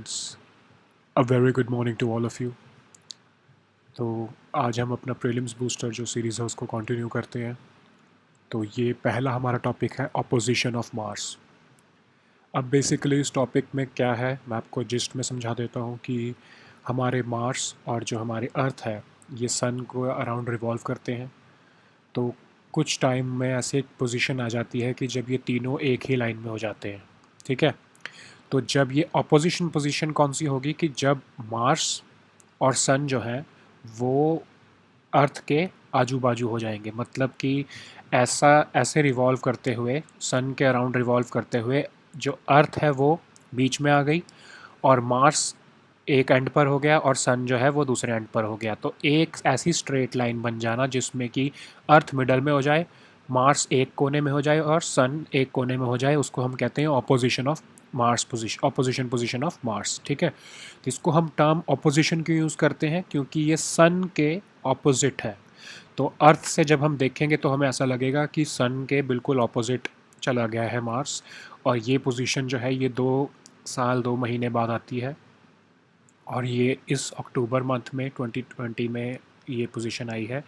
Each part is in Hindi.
It's a very good morning to all of you. तो आज हम अपना प्रीलिम्स बूस्टर जो सीरीज़ है उसको कंटिन्यू करते हैं। तो ये पहला हमारा टॉपिक है ऑपोजिशन ऑफ मार्स। अब बेसिकली इस टॉपिक में क्या है मैं आपको जिस्ट में समझा देता हूँ कि हमारे मार्स और जो हमारे अर्थ है ये सन को अराउंड रिवॉल्व करते हैं। तो कुछ टाइम में ऐसे एक पोजीशन आ जाती है कि जब ये तीनों एक ही लाइन में हो जाते हैं। ठीक है, तो जब ये ऑपोजिशन पोजीशन कौन सी होगी कि जब मार्स और सन जो है वो अर्थ के आजू बाजू हो जाएंगे। मतलब कि ऐसा ऐसे रिवॉल्व करते हुए सन के अराउंड रिवॉल्व करते हुए जो अर्थ है वो बीच में आ गई और मार्स एक एंड पर हो गया और सन जो है वो दूसरे एंड पर हो गया। तो एक ऐसी स्ट्रेट लाइन बन जाना जिसमें कि अर्थ मिडल में हो जाए, मार्स एक कोने में हो जाए और सन एक कोने में हो जाए, उसको हम कहते हैं opposition of Mars position, opposition position of Mars. ठीक है, तो इसको हम टर्म ऑपोजिशन क्यों यूज़ करते हैं? क्योंकि ये सन के ऑपोजिट है। तो अर्थ से जब हम देखेंगे तो हमें ऐसा लगेगा कि सन के बिल्कुल ऑपोजिट चला गया है मार्स, और ये पोजीशन जो है ये 2 साल 2 महीने बाद आती है। और ये इस अक्टूबर मंथ में 2020 में ये पोजीशन आई है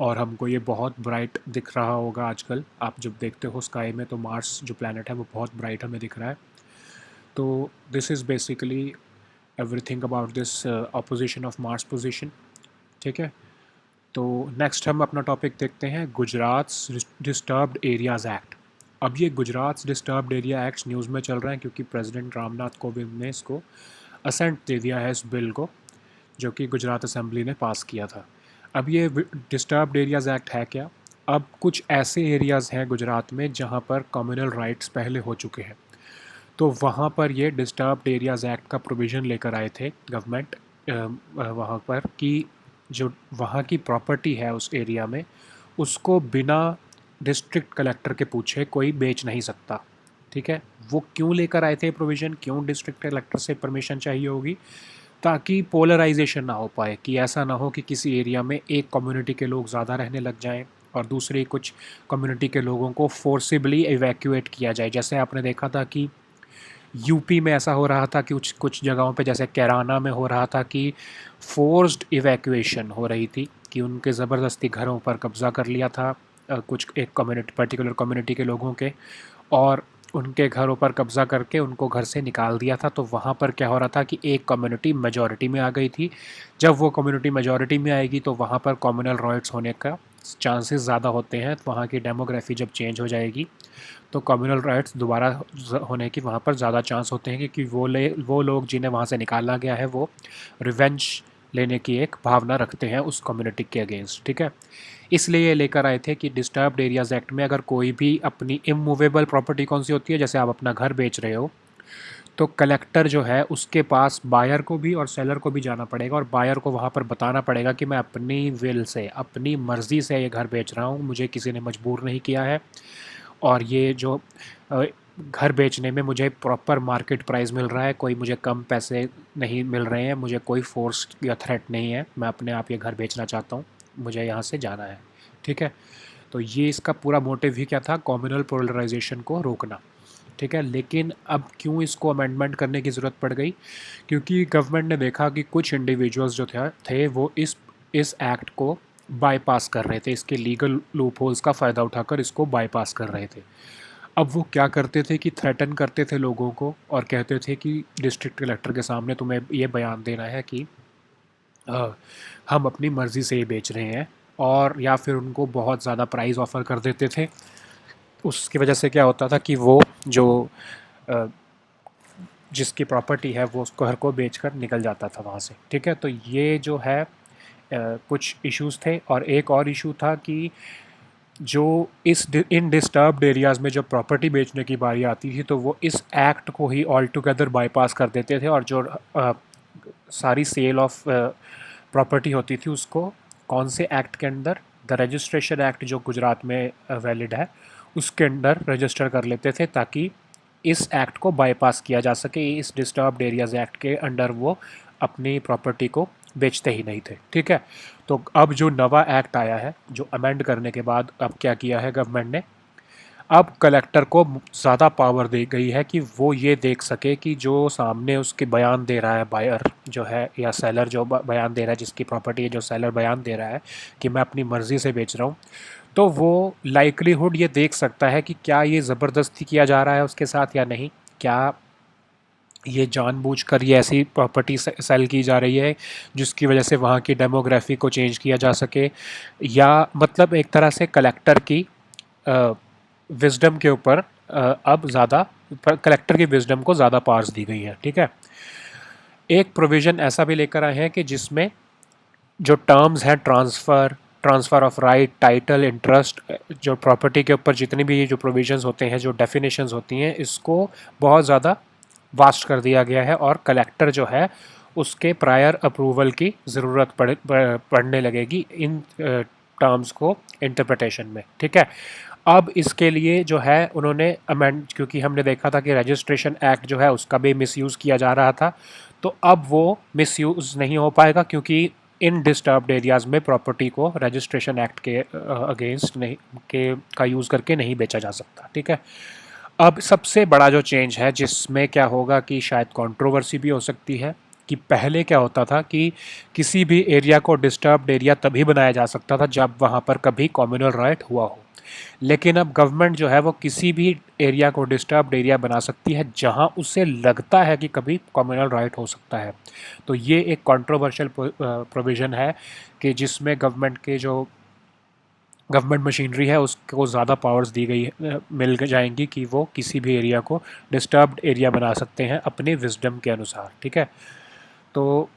और हमको ये बहुत ब्राइट दिख रहा होगा। आजकल आप जब देखते हो स्काई में तो मार्स जो प्लैनेट है वो बहुत ब्राइट हमें दिख रहा है। तो this is basically everything about this opposition of Mars position. ठीक है, तो नेक्स्ट हम अपना टॉपिक देखते हैं गुजरात डिस्टर्ब्ड एरियाज़ एक्ट। अब ये Gujarat disturbed area act news में चल रहा है क्योंकि प्रेसिडेंट रामनाथ कोविंद ने इसको असेंट दे दिया है इस बिल को, जो कि गुजरात असेंबली ने पास किया था। अब ये डिस्टर्ब्ड एरियाज़ एक्ट है क्या? अब कुछ ऐसे एरियाज़ हैं गुजरात में जहाँ पर कम्युनल राइट्स पहले हो चुके हैं, तो वहाँ पर ये डिस्टर्ब्ड एरियाज़ एक्ट का प्रोविज़न लेकर आए थे गवर्नमेंट वहाँ पर कि जो वहाँ की प्रॉपर्टी है उस एरिया में उसको बिना डिस्ट्रिक्ट कलेक्टर के पूछे कोई बेच नहीं सकता। ठीक है, वो क्यों लेकर आए थे प्रोविज़न, क्यों डिस्ट्रिक्ट कलेक्टर से परमिशन चाहिए होगी? ताकि पोलराइजेशन ना हो पाए, कि ऐसा ना हो कि किसी एरिया में एक कम्युनिटी के लोग ज़्यादा रहने लग जाएं और दूसरी कुछ कम्युनिटी के लोगों को फोर्सिबली इवैक्यूएट किया जाए। जैसे आपने देखा था कि यूपी में ऐसा हो रहा था कि कुछ कुछ जगहों पे जैसे कैराना में हो रहा था कि फोर्स्ड इवैक्यूएशन हो रही थी, कि उनके ज़बरदस्ती घरों पर कब्ज़ा कर लिया था कुछ एक कम्युनिटी पर्टिकुलर कम्युनिटी के लोगों के, और उनके घरों पर कब्ज़ा करके उनको घर से निकाल दिया था। तो वहाँ पर क्या हो रहा था कि एक कम्युनिटी मेजॉरिटी में आ गई थी। जब वो कम्युनिटी मेजॉरिटी में आएगी तो वहाँ पर कम्युनल राइट्स होने का चांसेस ज़्यादा होते हैं। वहाँ की डेमोग्राफी जब चेंज हो जाएगी तो कम्युनल राइट्स दोबारा होने की वहाँ पर ज़्यादा चांस होते हैं, क्योंकि वो लोग जिन्हें वहाँ से निकाला गया है वो रिवेंज लेने की एक भावना रखते हैं उस कम्युनिटी के अगेंस्ट। ठीक है, इसलिए ये लेकर आए थे कि डिस्टर्ब्ड एरियाज़ एक्ट में अगर कोई भी अपनी इमूवेबल प्रॉपर्टी कौन सी होती है, जैसे आप अपना घर बेच रहे हो, तो कलेक्टर जो है उसके पास बायर को भी और सेलर को भी जाना पड़ेगा और बायर को वहाँ पर बताना पड़ेगा कि मैं अपनी विल से अपनी मर्ज़ी से ये घर बेच रहा हूँ, मुझे किसी ने मजबूर नहीं किया है, और ये जो घर बेचने में मुझे प्रॉपर मार्केट प्राइस मिल रहा है, कोई मुझे कम पैसे नहीं मिल रहे हैं, मुझे कोई फोर्स या थ्रेट नहीं है, मैं अपने आप ये घर बेचना चाहता हूँ, मुझे यहाँ से जाना है। ठीक है, तो ये इसका पूरा मोटिव ही क्या था? कम्युनल पोलराइजेशन को रोकना। ठीक है, लेकिन अब क्यों इसको अमेंडमेंट करने की ज़रूरत पड़ गई? क्योंकि गवर्नमेंट ने देखा कि कुछ इंडिविजुअल्स जो थे वो इस एक्ट को बाईपास कर रहे थे, इसके लीगल लूप होल्स का फ़ायदा उठाकर इसको बाईपास कर रहे थे। अब वो क्या करते थे कि थ्रेटन करते थे लोगों को और कहते थे कि डिस्ट्रिक्ट कलेक्टर के सामने तुम्हें ये बयान देना है कि अ, हम अपनी मर्ज़ी से ये बेच रहे हैं, और या फिर उनको बहुत ज़्यादा प्राइस ऑफ़र कर देते थे। उसकी वजह से क्या होता था कि वो जो अ, जिसकी प्रॉपर्टी है वो उसको घर को बेचकर निकल जाता था वहाँ से। ठीक है, तो ये जो है कुछ इश्यूज़ थे, और एक और इशू था कि जो इन डिस्टर्ब्ड एरियाज़ में जब प्रॉपर्टी बेचने की बारी आती थी तो वो इस एक्ट को ही ऑल टुगेदर बाईपास कर देते थे, और जो सारी सेल ऑफ प्रॉपर्टी होती थी उसको कौन से एक्ट के अंदर, द रजिस्ट्रेशन एक्ट जो गुजरात में वैलिड है उसके अंदर रजिस्टर कर लेते थे, ताकि इस एक्ट को बाईपास किया जा सके। इस डिस्टर्ब्ड एरियाज़ एक्ट के अंडर वो अपनी प्रॉपर्टी को बेचते ही नहीं थे। ठीक है, तो अब जो नवा एक्ट आया है, जो अमेंड करने के बाद अब क्या किया है गवर्नमेंट ने, अब कलेक्टर को ज़्यादा पावर दी गई है कि वो ये देख सके कि जो सामने उसके बयान दे रहा है बायर जो है या सेलर जो बयान दे रहा है, जिसकी प्रॉपर्टी है, जो सेलर बयान दे रहा है कि मैं अपनी मर्ज़ी से बेच रहा हूँ, तो वो लाइकलीहुड ये देख सकता है कि क्या ये ज़बरदस्ती किया जा रहा है उसके साथ या नहीं, क्या ये जानबूझकर ये ऐसी प्रॉपर्टी सेल की जा रही है जिसकी वजह से वहाँ की डेमोग्राफी को चेंज किया जा सके, या मतलब एक तरह से कलेक्टर की विजडम के ऊपर अब ज़्यादा कलेक्टर की विजडम को ज़्यादा पावर्स दी गई है। ठीक है, एक प्रोविज़न ऐसा भी लेकर आए हैं कि जिसमें जो टर्म्स हैं transfer of right, title, interest, जो प्रॉपर्टी के ऊपर जितनी भी ये जो प्रोविजंस होते हैं, जो डेफिनेशंस होती हैं, इसको बहुत ज़्यादा वास्ट कर दिया गया है और कलेक्टर जो है उसके प्रायर अप्रूवल की ज़रूरत पड़ने लगेगी इन टर्म्स को इंटरप्रिटेशन में। ठीक है, अब इसके लिए जो है उन्होंने अमेंड, क्योंकि हमने देखा था कि रजिस्ट्रेशन एक्ट जो है उसका भी मिसयूज़ किया जा रहा था, तो अब वो मिसयूज़ नहीं हो पाएगा क्योंकि इन डिस्टर्ब्ड एरियाज़ में प्रॉपर्टी को रजिस्ट्रेशन एक्ट के अगेंस्ट नहीं के का यूज़ करके नहीं बेचा जा सकता। ठीक है, अब सबसे बड़ा जो चेंज है जिसमें क्या होगा कि शायद कंट्रोवर्सी भी हो सकती है कि पहले क्या होता था कि किसी भी एरिया को डिस्टर्ब्ड एरिया तभी बनाया जा सकता था जब वहाँ पर कभी कम्युनल राइट हुआ हो, लेकिन अब गवर्नमेंट जो है वो किसी भी एरिया को डिस्टर्ब्ड एरिया बना सकती है जहां उसे लगता है कि कभी कम्युनल राइट हो सकता है। तो ये एक कंट्रोवर्शियल प्रोविज़न है कि जिसमें गवर्नमेंट मशीनरी है उसको ज़्यादा पावर्स दी गई मिल जाएंगी कि वो किसी भी एरिया को डिस्टर्ब्ड एरिया बना सकते हैं अपने विजडम के अनुसार। ठीक है, तो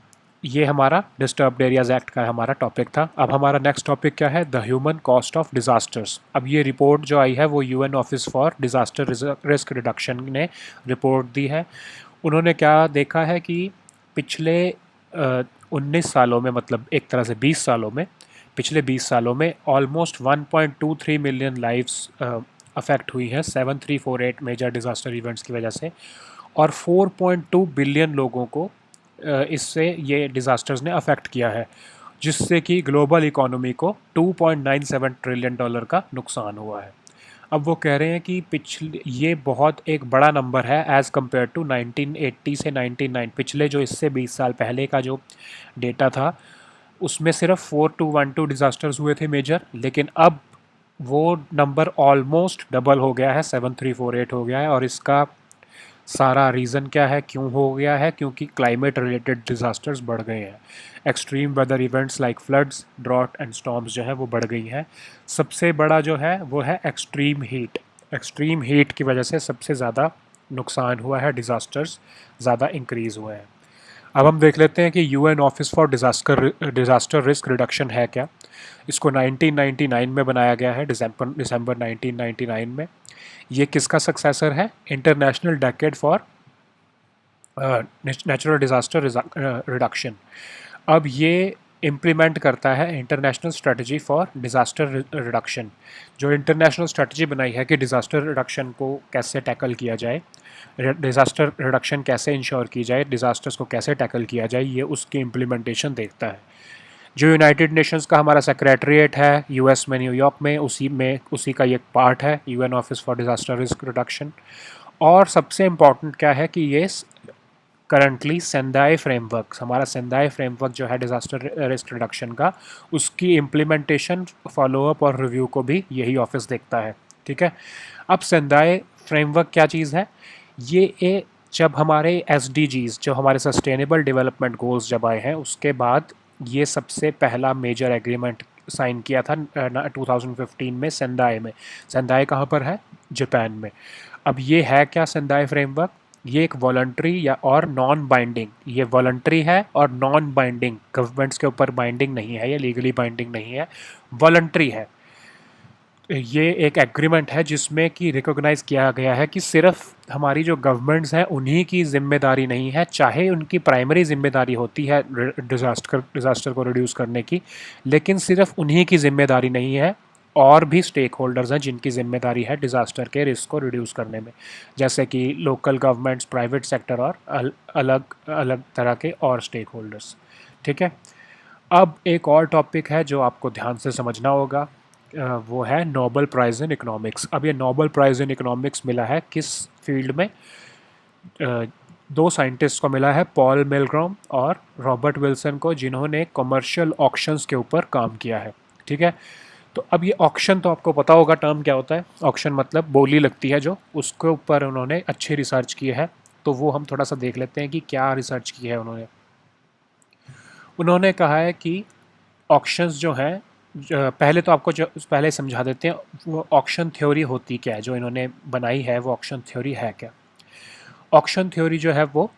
ये हमारा डिस्टर्ब्ड एरियाज एक्ट का हमारा टॉपिक था। अब हमारा नेक्स्ट टॉपिक क्या है? The human cost of disasters. अब ये रिपोर्ट जो आई है वो UN office for disaster risk reduction ने रिपोर्ट दी है। उन्होंने क्या देखा है कि पिछले 19 सालों में, मतलब एक तरह से 20 सालों में, पिछले 20 सालों में ऑलमोस्ट 1.23 मिलियन लाइव्स अफेक्ट हुई हैं 7348 मेजर डिज़ास्टर इवेंट्स की वजह से, और 4.2 बिलियन लोगों को इससे ये डिज़ास्टर्स ने अफेक्ट किया है, जिससे कि ग्लोबल इकोनॉमी को $2.97 ट्रिलियन का नुकसान हुआ है। अब वो कह रहे हैं कि पिछले ये बहुत एक बड़ा नंबर है एज़ कम्पेयर टू 1980 से 1999, पिछले जो इससे 20 साल पहले का जो डेटा था उसमें सिर्फ 4212 डिज़ास्टर्स हुए थे मेजर, लेकिन अब वो नंबर ऑलमोस्ट डबल हो गया है, 7348 हो गया है। और इसका सारा रीज़न क्या है, क्यों हो गया है? क्योंकि क्लाइमेट रिलेटेड डिज़ास्टर्स बढ़ गए हैं। Extreme weather events like floods, drought and storms जो है वो बढ़ गई हैं। सबसे बड़ा जो है वो है एक्सट्रीम हीट। एक्सट्रीम हीट की वजह से सबसे ज़्यादा नुकसान हुआ है, डिज़ास्टर्स ज़्यादा इंक्रीज़ हुए हैं। अब हम देख लेते हैं कि UN office for disaster risk reduction है क्या। इसको 1999 में बनाया गया है, दिसंबर 1999 में। ये किसका सक्सेसर है? International decade for natural disaster reduction. अब ये इम्प्लीमेंट करता है international strategy for disaster reduction. जो इंटरनेशनल स्ट्रेटजी बनाई है कि डिज़ास्टर रिडक्शन को कैसे टैकल किया जाए, डिज़ास्टर रिडक्शन कैसे इंश्योर की जाए, डिज़ास्टर्स को कैसे टैकल किया जाए, ये उसकी इम्प्लीमेंटेशन देखता है। जो यूनाइटेड नेशंस का हमारा सेक्रेटरीट है यूएस में, न्यूयॉर्क में, उसी का ये एक पार्ट है, UN office for disaster risk reduction. और सबसे इम्पॉर्टेंट क्या है कि ये करंटली सेंदाई फ्रेमवर्क, हमारा सेंदाई फ्रेमवर्क जो है डिज़ास्टर रिस्क रिडक्शन का, उसकी इम्प्लीमेंटेशन, फॉलोअप और रिव्यू को भी यही ऑफिस देखता है। ठीक है, अब सेंदाई फ्रेमवर्क क्या चीज़ है? ये जब हमारे SDGs, जो हमारे सस्टेनेबल डेवलपमेंट गोल्स जब आए हैं, उसके बाद ये सबसे पहला मेजर एग्रीमेंट साइन किया था 2015 में सेंदाई में। सेंदाई कहाँ पर है? जापान में। अब ये है क्या सेंदाई फ्रेमवर्क? ये एक वॉलंटरी या और नॉन बाइंडिंग, ये वॉलंटरी है और नॉन बाइंडिंग, गवर्नमेंट्स के ऊपर बाइंडिंग नहीं है, ये लीगली बाइंडिंग नहीं है, वॉलंटरी है। ये एक एग्रीमेंट है जिसमें कि रिकॉग्नाइज़ किया गया है कि सिर्फ हमारी जो गवर्नमेंट्स हैं उन्हीं की जिम्मेदारी नहीं है, चाहे उनकी प्राइमरी जिम्मेदारी होती है डिज़ास्टर को रिड्यूस करने की, लेकिन सिर्फ उन्हीं की जिम्मेदारी नहीं है, और भी स्टेक होल्डर्स हैं जिनकी जिम्मेदारी है डिज़ास्टर के रिस्क को रिड्यूस करने में, जैसे कि लोकल गवर्नमेंट्स, प्राइवेट सेक्टर और अलग अलग तरह के और स्टेक होल्डर्स। ठीक है, अब एक और टॉपिक है जो आपको ध्यान से समझना होगा वो है नोबेल प्राइज़ इन इकोनॉमिक्स। अब ये नोबेल प्राइज़ इन इकोनॉमिक्स मिला है किस फील्ड में? दो साइंटिस्ट को मिला है, पॉल मिलग्रॉम और रॉबर्ट विल्सन को, जिन्होंने कमर्शियल ऑक्शंस के ऊपर काम किया है। ठीक है, तो अब ये ऑक्शन तो आपको पता होगा टर्म क्या होता है। ऑक्शन मतलब बोली लगती है जो, उसके ऊपर उन्होंने अच्छी रिसर्च की है। तो वो हम थोड़ा सा देख लेते हैं कि क्या रिसर्च की है उन्होंने। उन्होंने कहा है कि ऑक्शंस जो हैं, पहले तो आपको जो पहले समझा देते हैं वो ऑक्शन थ्योरी होती क्या है, जो इन्होंने बनाई है वो ऑक्शन थ्योरी है क्या। ऑक्शन थ्योरी जो है वो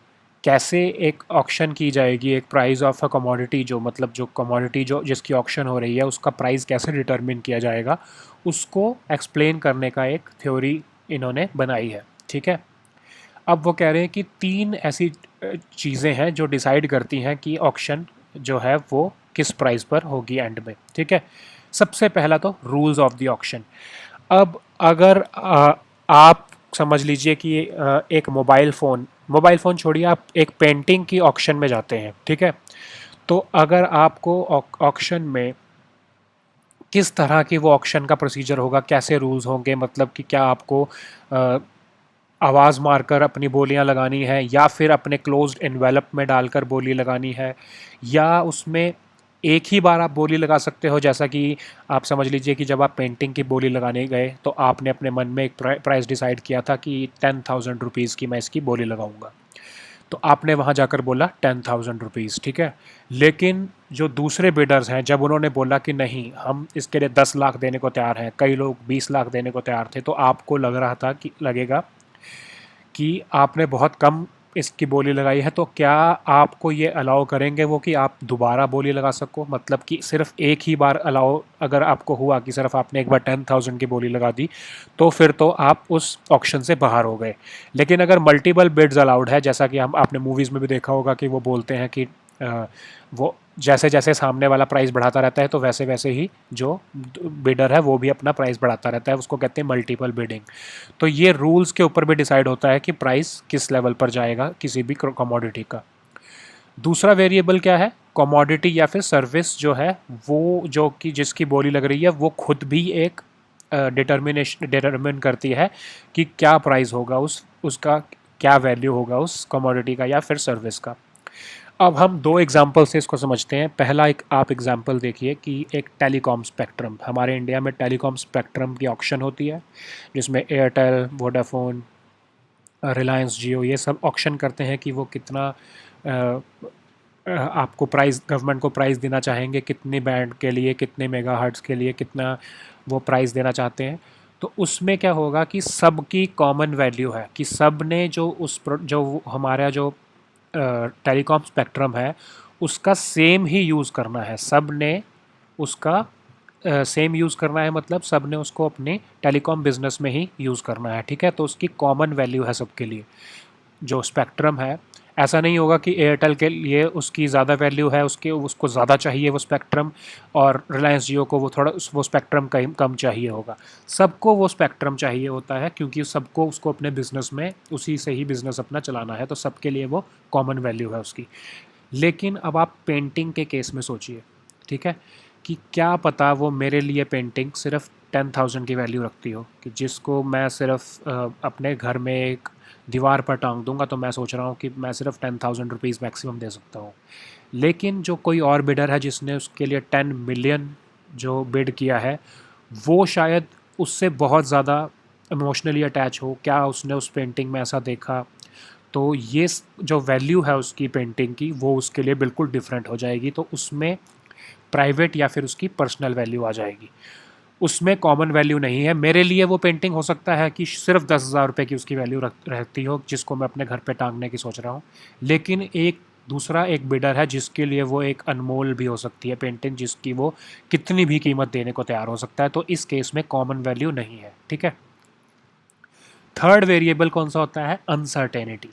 कैसे एक ऑक्शन की जाएगी, एक प्राइस ऑफ अ कमोडिटी, जो मतलब जो कमोडिटी जो जिसकी ऑक्शन हो रही है उसका प्राइस कैसे डिटरमिन किया जाएगा, उसको एक्सप्लेन करने का एक थ्योरी इन्होंने बनाई है। ठीक है, अब वो कह रहे हैं कि तीन ऐसी चीज़ें हैं जो डिसाइड करती हैं कि ऑक्शन जो है वो किस प्राइस पर होगी एंड में। ठीक है, सबसे पहला तो रूल्स ऑफ द ऑक्शन। अब अगर आप समझ लीजिए कि एक मोबाइल फ़ोन छोड़िए, आप एक पेंटिंग की ऑक्शन में जाते हैं। ठीक है, तो अगर आपको ऑक्शन में किस तरह की वो ऑक्शन का प्रोसीजर होगा, कैसे रूल्स होंगे, मतलब कि क्या आपको आवाज़ मारकर अपनी बोलियां लगानी है, या फिर अपने क्लोज्ड एनवेलप में डालकर बोली लगानी है, या उसमें एक ही बार आप बोली लगा सकते हो। जैसा कि आप समझ लीजिए कि जब आप पेंटिंग की बोली लगाने गए तो आपने अपने मन में एक प्राइस डिसाइड किया था कि 10,000 रुपीज़ की मैं इसकी बोली लगाऊंगा, तो आपने वहाँ जाकर बोला 10,000 रुपीज़। ठीक है, लेकिन जो दूसरे बिडर्स हैं, जब उन्होंने बोला कि नहीं हम इसके लिए 10 लाख देने को तैयार हैं, कई लोग 20 लाख देने को तैयार थे, तो आपको लग रहा था कि लगेगा कि आपने बहुत कम इसकी बोली लगाई है, तो क्या आपको ये अलाउ करेंगे वो कि आप दोबारा बोली लगा सको? मतलब कि सिर्फ एक ही बार अलाउ अगर आपको हुआ कि सिर्फ आपने एक बार 10,000 की बोली लगा दी, तो फिर तो आप उस ऑक्शन से बाहर हो गए। लेकिन अगर मल्टीपल बिड्स अलाउड है, जैसा कि हम आपने मूवीज़ में भी देखा होगा कि वो बोलते हैं कि वो जैसे जैसे सामने वाला प्राइस बढ़ाता रहता है, तो वैसे वैसे ही जो बिडर है वो भी अपना प्राइस बढ़ाता रहता है, उसको कहते हैं मल्टीपल बिडिंग। तो ये रूल्स के ऊपर भी डिसाइड होता है कि प्राइस किस लेवल पर जाएगा किसी भी कमोडिटी का। दूसरा वेरिएबल क्या है? कमोडिटी या फिर सर्विस जो है, वो जो कि जिसकी बोली लग रही है वो खुद भी एक डिटरमिन करती है कि क्या प्राइस होगा, उसका क्या वैल्यू होगा उस कमोडिटी का या फिर सर्विस का। अब हम दो एग्जाम्पल से इसको समझते हैं। पहला एक आप एग्जाम्पल देखिए कि एक टेलीकॉम स्पेक्ट्रम, हमारे इंडिया में टेलीकॉम स्पेक्ट्रम की ऑक्शन होती है, जिसमें एयरटेल, वोडाफोन, रिलायंस जियो ये सब ऑक्शन करते हैं कि वो कितना आपको प्राइस, गवर्नमेंट को प्राइस देना चाहेंगे, कितने बैंड के लिए, कितने मेगाहर्ट्ज़ के लिए, कितना वो प्राइस देना चाहते हैं। तो उसमें क्या होगा कि सबकी कॉमन वैल्यू है कि सब ने जो जो हमारा जो टेलीकॉम स्पेक्ट्रम है उसका सेम ही यूज़ करना है। सब ने उसका सेम यूज़ करना है, मतलब सब ने उसको अपने टेलीकॉम बिजनेस में ही यूज़ करना है। ठीक है, तो उसकी कॉमन वैल्यू है सबके लिए जो स्पेक्ट्रम है। ऐसा नहीं होगा कि एयरटेल के लिए उसकी ज़्यादा वैल्यू है, उसको ज़्यादा चाहिए वो स्पेक्ट्रम, और रिलायंस जियो को वो थोड़ा वो स्पेक्ट्रम कम चाहिए होगा। सबको वो स्पेक्ट्रम चाहिए होता है क्योंकि सबको उसको अपने बिजनेस में उसी से ही बिज़नेस अपना चलाना है, तो सबके लिए वो कॉमन वैल्यू है उसकी। लेकिन अब आप पेंटिंग के केस में सोचिए, ठीक है, कि क्या पता वो मेरे लिए पेंटिंग सिर्फ 10,000 की वैल्यू रखती हो, कि जिसको मैं सिर्फ अपने घर में एक दीवार पर टांग दूंगा, तो मैं सोच रहा हूँ कि मैं सिर्फ 10,000 रुपीज़ मैक्सिमम दे सकता हूँ। लेकिन जो कोई और बिडर है जिसने उसके लिए 10 मिलियन जो बिड किया है, वो शायद उससे बहुत ज़्यादा इमोशनली अटैच हो, क्या उसने उस पेंटिंग में ऐसा देखा, तो ये जो वैल्यू है उसकी पेंटिंग की वो उसके लिए बिल्कुल डिफरेंट हो जाएगी। तो उसमें प्राइवेट या फिर उसकी पर्सनल वैल्यू आ जाएगी, उसमें कॉमन वैल्यू नहीं है। मेरे लिए वो पेंटिंग हो सकता है कि सिर्फ 10,000 रुपये की उसकी वैल्यू रहती हो, जिसको मैं अपने घर पे टांगने की सोच रहा हूँ। लेकिन एक दूसरा एक बिडर है जिसके लिए वो एक अनमोल भी हो सकती है पेंटिंग, जिसकी वो कितनी भी कीमत देने को तैयार हो सकता है। तो इस केस में कॉमन वैल्यू नहीं है। ठीक है, थर्ड वेरिएबल कौन सा होता है? अनसर्टेनिटी।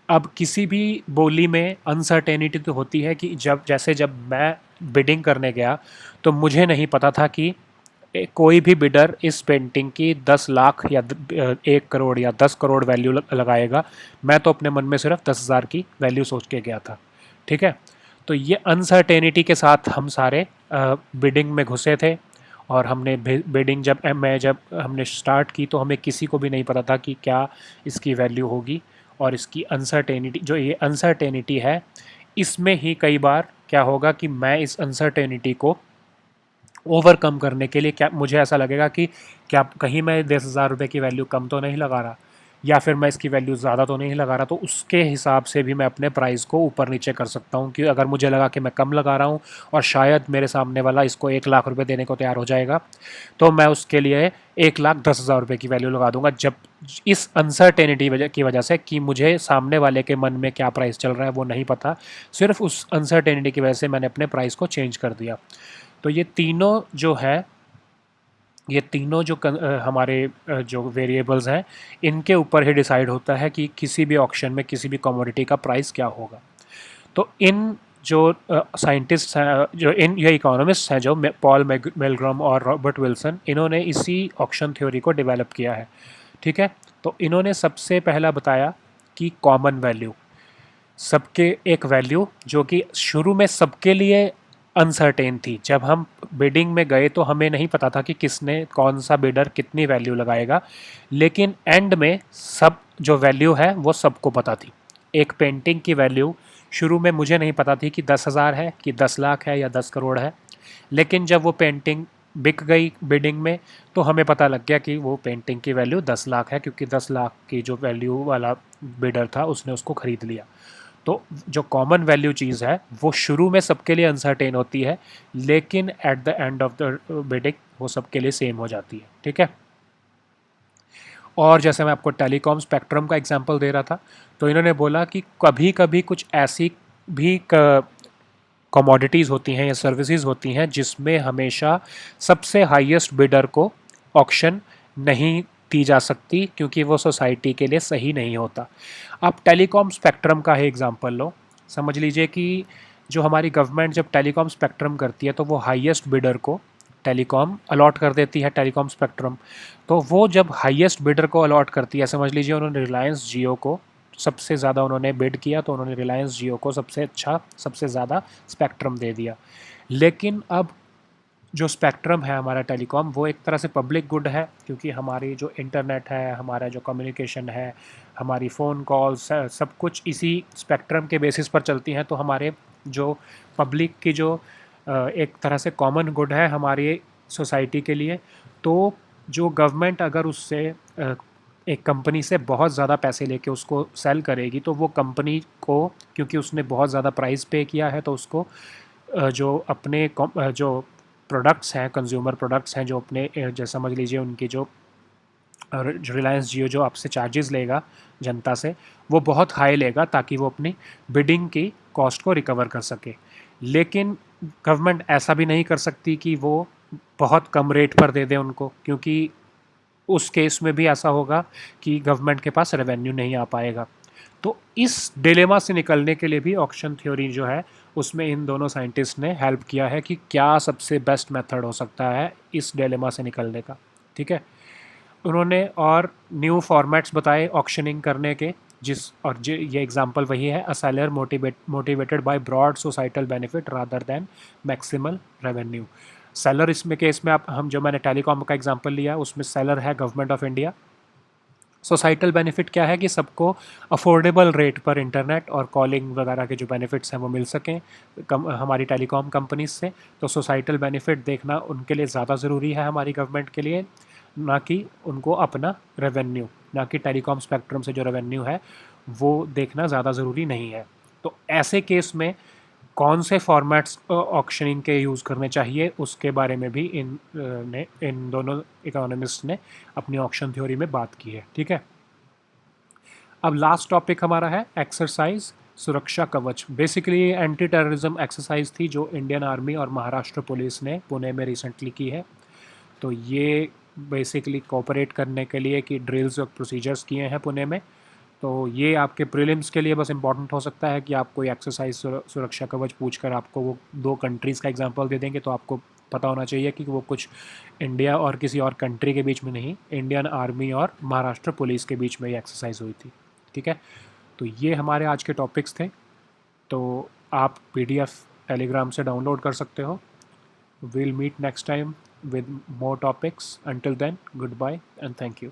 अब किसी भी बोली में अनसर्टेनिटी तो होती है कि जब मैं बिडिंग करने गया तो मुझे नहीं पता था कि कोई भी बिडर इस पेंटिंग की 10 लाख या 1 करोड़ या 10 करोड़ वैल्यू लगाएगा। मैं तो अपने मन में सिर्फ 10,000 की वैल्यू सोच के गया था। ठीक है, तो ये अनसर्टेनिटी के साथ हम सारे बिडिंग में घुसे थे, और हमने बिडिंग जब हमने स्टार्ट की तो हमें किसी को भी नहीं पता था कि क्या इसकी वैल्यू होगी। और इसकी अनसर्टेनिटी, जो ये अनसर्टेनिटी है, इसमें ही कई बार क्या होगा कि मैं इस अनसर्टेनिटी को ओवरकम करने के लिए, क्या मुझे ऐसा लगेगा कि क्या कहीं मैं 10,000 रुपये की वैल्यू कम तो नहीं लगा रहा, या फिर मैं इसकी वैल्यू ज़्यादा तो नहीं लगा रहा, तो उसके हिसाब से भी मैं अपने प्राइस को ऊपर नीचे कर सकता हूँ। कि अगर मुझे लगा कि मैं कम लगा रहा हूँ और शायद मेरे सामने वाला इसको 1,00,000 रुपये देने को तैयार हो जाएगा, तो मैं उसके लिए 1,10,000 रुपये की वैल्यू लगा दूंगा। जब इस अनसर्टेनिटी की वजह से कि मुझे सामने वाले के मन में क्या प्राइस चल रहा है वो नहीं पता, सिर्फ उस अनसर्टेनिटी की वजह से मैंने अपने प्राइस को चेंज कर दिया। तो ये तीनों जो है, ये तीनों जो हमारे जो वेरिएबल्स हैं, इनके ऊपर ही डिसाइड होता है कि किसी भी ऑक्शन में किसी भी कमोडिटी का प्राइस क्या होगा। तो इन जो साइंटिस्ट हैं, जो इन ये इकोनॉमिस्ट हैं, जो पॉल मेलग्रॉम और रॉबर्ट विल्सन, इन्होंने इसी ऑक्शन थ्योरी को डेवलप किया है। ठीक है, तो इन्होंने सबसे पहला बताया कि कॉमन वैल्यू, सबके एक वैल्यू जो कि शुरू में सबके लिए अनसर्टेन थी। जब हम बिडिंग में गए तो हमें नहीं पता था कि किसने, कौन सा बिडर कितनी वैल्यू लगाएगा, लेकिन एंड में सब जो वैल्यू है वो सबको पता थी। एक पेंटिंग की वैल्यू शुरू में मुझे नहीं पता थी कि 10,000 है कि 10 लाख है या 10 करोड़ है, लेकिन जब वो पेंटिंग बिक गई बिडिंग में तो हमें पता लग गया कि वो पेंटिंग की वैल्यू 10 लाख है, क्योंकि 10 लाख की जो वैल्यू वाला बिडर था उसने उसको ख़रीद लिया। तो जो कॉमन वैल्यू चीज़ है वो शुरू में सबके लिए अनसर्टेन होती है, लेकिन at the end of the bidding वो सबके लिए सेम हो जाती है। ठीक है, और जैसे मैं आपको टेलीकॉम स्पेक्ट्रम का एग्जांपल दे रहा था, तो इन्होंने बोला कि कभी कभी कुछ ऐसी भी कमोडिटीज़ होती हैं या सर्विसेज होती हैं जिसमें हमेशा सबसे हाईएस्ट बिडर को ऑक्शन नहीं दी जा सकती, क्योंकि वो सोसाइटी के लिए सही नहीं होता। आप टेलीकॉम स्पेक्ट्रम का ही एग्जांपल लो। समझ लीजिए कि जो हमारी गवर्नमेंट जब टेलीकॉम स्पेक्ट्रम करती है तो वो हाईएस्ट बिडर को टेलीकॉम अलॉट कर देती है, टेलीकॉम स्पेक्ट्रम। तो वो जब हाईएस्ट बिडर को अलॉट करती है, समझ लीजिए उन्होंने रिलायंस जियो को सबसे ज़्यादा उन्होंने बिड किया, तो उन्होंने रिलायंस जियो को सबसे अच्छा, सबसे ज़्यादा स्पेक्ट्रम दे दिया। लेकिन अब जो स्पेक्ट्रम है हमारा टेलीकॉम, वो एक तरह से पब्लिक गुड है, क्योंकि हमारी जो इंटरनेट है, हमारा जो कम्युनिकेशन है, हमारी फ़ोन कॉल्स, सब कुछ इसी स्पेक्ट्रम के बेसिस पर चलती हैं। तो हमारे जो पब्लिक की जो एक तरह से कॉमन गुड है हमारी सोसाइटी के लिए। तो जो गवर्नमेंट अगर उससे एक कंपनी से बहुत ज़्यादा पैसे लेके उसको सेल करेगी, तो वो कंपनी को, क्योंकि उसने बहुत ज़्यादा प्राइस पे किया है, तो उसको जो अपने जो प्रोडक्ट्स हैं, कंज्यूमर प्रोडक्ट्स हैं, जो अपने जैसे समझ लीजिए उनकी जो रिलायंस जियो जो आपसे चार्जेस लेगा जनता से, वो बहुत हाई लेगा ताकि वो अपनी बिडिंग की कॉस्ट को रिकवर कर सके। लेकिन गवर्नमेंट ऐसा भी नहीं कर सकती कि वो बहुत कम रेट पर दे दे उनको, क्योंकि उस केस में भी ऐसा होगा कि गवर्नमेंट के पास रेवेन्यू नहीं आ पाएगा। तो इस डिलेमा से निकलने के लिए भी ऑक्शन थ्योरी जो है उसमें इन दोनों साइंटिस्ट ने हेल्प किया है कि क्या सबसे बेस्ट मेथड हो सकता है इस डिलेमा से निकलने का। ठीक है, उन्होंने और न्यू फॉर्मेट्स बताए ऑक्शनिंग करने के, ये एग्जांपल वही है, a seller motivated by broad societal benefit rather than maximal revenue. Seller इसमें केस में आप, हम जो मैंने टेलीकॉम का एग्जांपल लिया उसमें सेलर है government of India. Societal benefit क्या है कि सबको अफोर्डेबल रेट पर इंटरनेट और कॉलिंग वगैरह के जो बेनिफिट्स हैं वो मिल सकें हमारी टेलीकॉम कंपनीज से। तो सोसाइटल बेनिफिट देखना उनके लिए ज़्यादा ज़रूरी है हमारी गवर्नमेंट के लिए, ना कि उनको अपना रेवेन्यू, ना कि टेलीकॉम स्पेक्ट्रम से जो रेवेन्यू है वो देखना ज़्यादा ज़रूरी नहीं है। तो ऐसे केस में कौन से फॉर्मेट्स ऑक्शनिंग के यूज़ करने चाहिए उसके बारे में भी इन दोनों इकोनॉमिस्ट ने अपनी ऑक्शन थ्योरी में बात की है। ठीक है, अब लास्ट टॉपिक हमारा है एक्सरसाइज सुरक्षा कवच। बेसिकली एंटी टेररिज्म एक्सरसाइज थी जो इंडियन आर्मी और महाराष्ट्र पुलिस ने पुणे में रिसेंटली की है। तो ये बेसिकली कोऑपरेट करने के लिए कि ड्रिल्स और प्रोसीजर्स किए हैं पुणे में। तो ये आपके प्रीलिम्स के लिए बस इंपॉर्टेंट हो सकता है कि आप कोई एक्सरसाइज सुरक्षा कवच पूछकर आपको वो दो कंट्रीज़ का एग्जांपल दे देंगे, तो आपको पता होना चाहिए कि वो कुछ इंडिया और किसी और कंट्री के बीच में नहीं, इंडियन आर्मी और महाराष्ट्र पुलिस के बीच में ये एक्सरसाइज हुई थी। ठीक है, तो ये हमारे आज के टॉपिक्स थे। तो आप PDF टेलीग्राम से डाउनलोड कर सकते हो। Will meet next time with more topics. Until then, goodbye and thank you.